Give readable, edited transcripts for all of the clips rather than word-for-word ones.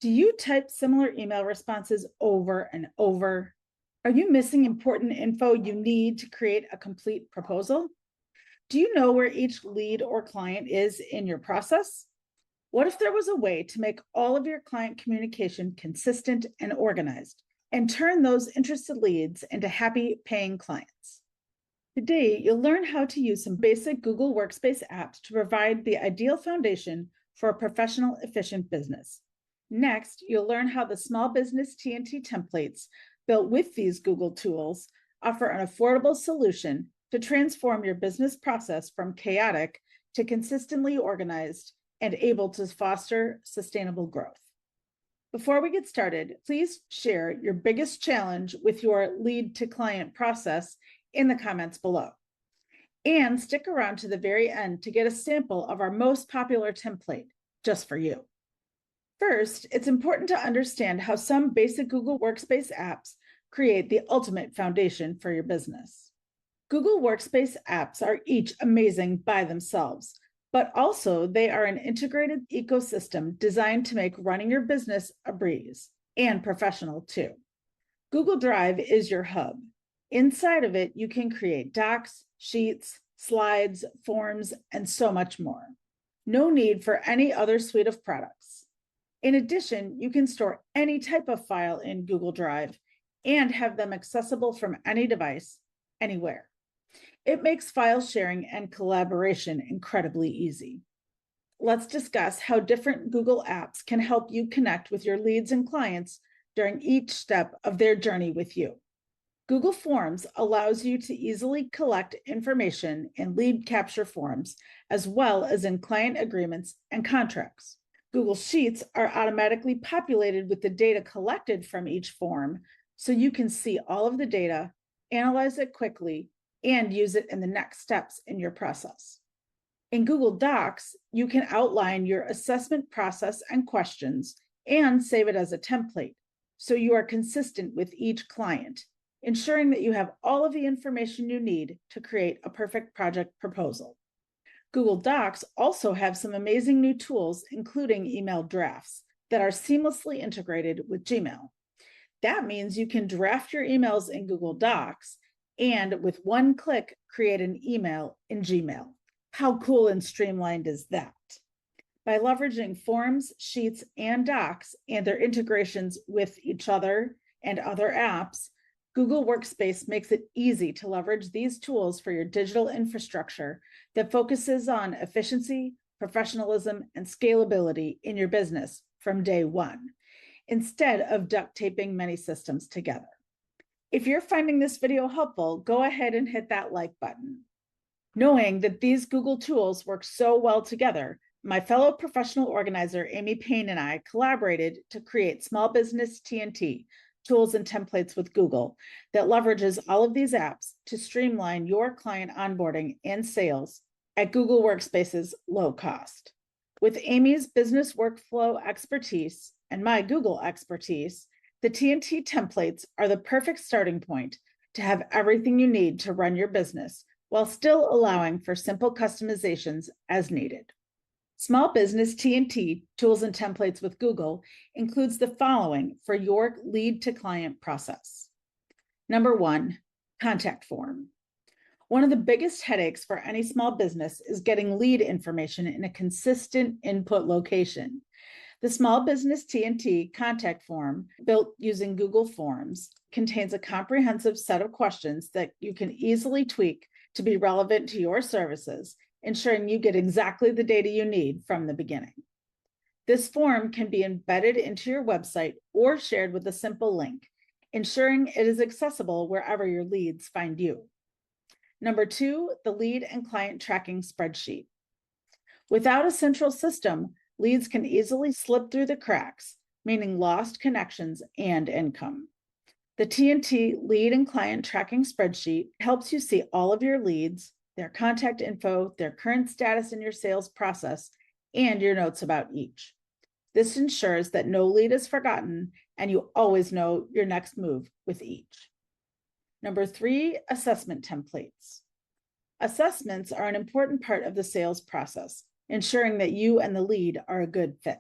Do you type similar email responses over and over? Are you missing important info you need to create a complete proposal? Do you know where each lead or client is in your process? What if there was a way to make all of your client communication consistent and organized and turn those interested leads into happy paying clients? Today, you'll learn how to use some basic Google Workspace apps to provide the ideal foundation for a professional, efficient business. Next, you'll learn how the Small Business TNT templates built with these Google tools offer an affordable solution to transform your business process from chaotic to consistently organized and able to foster sustainable growth. Before we get started, please share your biggest challenge with your lead to client process in the comments below. And stick around to the very end to get a sample of our most popular template just for you. First, it's important to understand how some basic Google Workspace apps create the ultimate foundation for your business. Google Workspace apps are each amazing by themselves, but also they are an integrated ecosystem designed to make running your business a breeze and professional too. Google Drive is your hub. Inside of it, you can create docs, sheets, slides, forms, and so much more. No need for any other suite of products. In addition, you can store any type of file in Google Drive and have them accessible from any device, anywhere. It makes file sharing and collaboration incredibly easy. Let's discuss how different Google apps can help you connect with your leads and clients during each step of their journey with you. Google Forms allows you to easily collect information in lead capture forms, as well as in client agreements and contracts. Google Sheets are automatically populated with the data collected from each form, so you can see all of the data, analyze it quickly, and use it in the next steps in your process. In Google Docs, you can outline your assessment process and questions and save it as a template, so you are consistent with each client, ensuring that you have all of the information you need to create a perfect project proposal. Google Docs also have some amazing new tools, including email drafts, that are seamlessly integrated with Gmail. That means you can draft your emails in Google Docs and with one click, create an email in Gmail. How cool and streamlined is that? By leveraging forms, sheets, and docs and their integrations with each other and other apps, Google Workspace makes it easy to leverage these tools for your digital infrastructure that focuses on efficiency, professionalism, and scalability in your business from day one, instead of duct taping many systems together. If you're finding this video helpful, go ahead and hit that like button. Knowing that these Google tools work so well together, my fellow professional organizer, Amy Payne, and I collaborated to create Small Business TNT, tools and templates with Google, that leverages all of these apps to streamline your client onboarding and sales at Google Workspace's low cost. With Amy's business workflow expertise and my Google expertise, the TNT templates are the perfect starting point to have everything you need to run your business while still allowing for simple customizations as needed. Small Business TNT tools and templates with Google includes the following for your lead to client process. Number one, contact form. One of the biggest headaches for any small business is getting lead information in a consistent input location. The Small Business TNT contact form, built using Google Forms, contains a comprehensive set of questions that you can easily tweak to be relevant to your services, ensuring you get exactly the data you need from the beginning. This form can be embedded into your website or shared with a simple link, ensuring it is accessible wherever your leads find you. Number two, the lead and client tracking spreadsheet. Without a central system, leads can easily slip through the cracks, meaning lost connections and income. The TNT lead and client tracking spreadsheet helps you see all of your leads, their contact info, their current status in your sales process, and your notes about each. This ensures that no lead is forgotten and you always know your next move with each. Number three, assessment templates. Assessments are an important part of the sales process, ensuring that you and the lead are a good fit.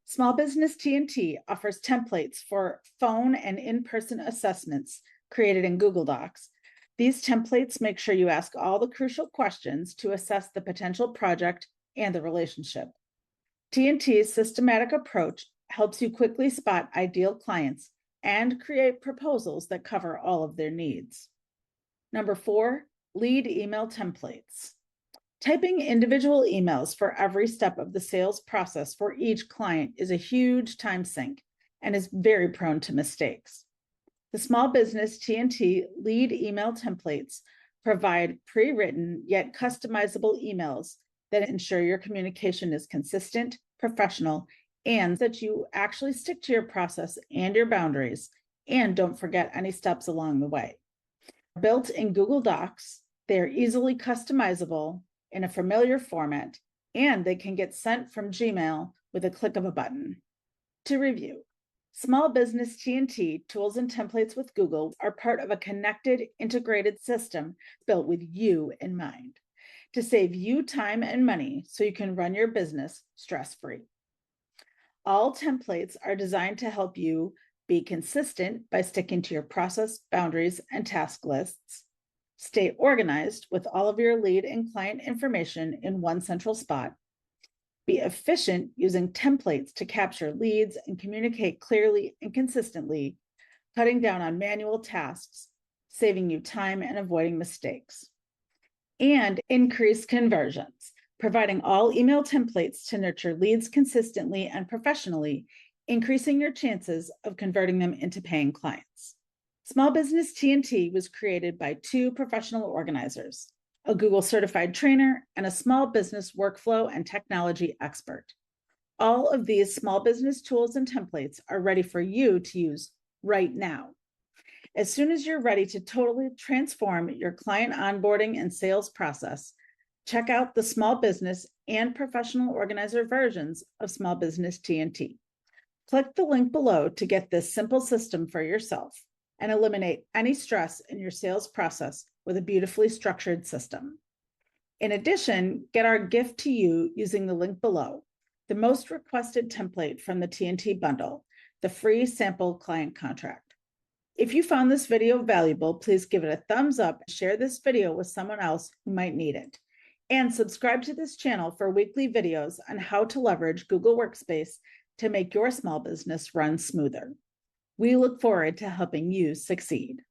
Small Business TNT offers templates for phone and in-person assessments created in Google Docs. These templates make sure you ask all the crucial questions to assess the potential project and the relationship. TNT's systematic approach helps you quickly spot ideal clients and create proposals that cover all of their needs. Number 4, lead email templates. Typing individual emails for every step of the sales process for each client is a huge time sink and is very prone to mistakes. The Small Business TNT lead email templates provide pre-written yet customizable emails that ensure your communication is consistent, professional, and that you actually stick to your process and your boundaries, and don't forget any steps along the way. Built in Google Docs, they are easily customizable in a familiar format, and they can get sent from Gmail with a click of a button. To review, Small Business TNT tools and templates with Google are part of a connected, integrated system built with you in mind to save you time and money so you can run your business stress-free. All templates are designed to help you be consistent by sticking to your process, boundaries, and task lists. Stay organized with all of your lead and client information in one central spot. Be efficient using templates to capture leads and communicate clearly and consistently, cutting down on manual tasks, saving you time and avoiding mistakes. And increase conversions, providing all email templates to nurture leads consistently and professionally, increasing your chances of converting them into paying clients. Small Business TNT was created by 2 professional organizers, a Google certified trainer and a small business workflow and technology expert. All of these small business tools and templates are ready for you to use right now. As soon as you're ready to totally transform your client onboarding and sales process, check out the small business and professional organizer versions of Small Business TNT. Click the link below to get this simple system for yourself and eliminate any stress in your sales process with a beautifully structured system. In addition, get our gift to you using the link below, the most requested template from the TNT bundle, the free sample client contract. If you found this video valuable, please give it a thumbs up and share this video with someone else who might need it. And subscribe to this channel for weekly videos on how to leverage Google Workspace to make your small business run smoother. We look forward to helping you succeed.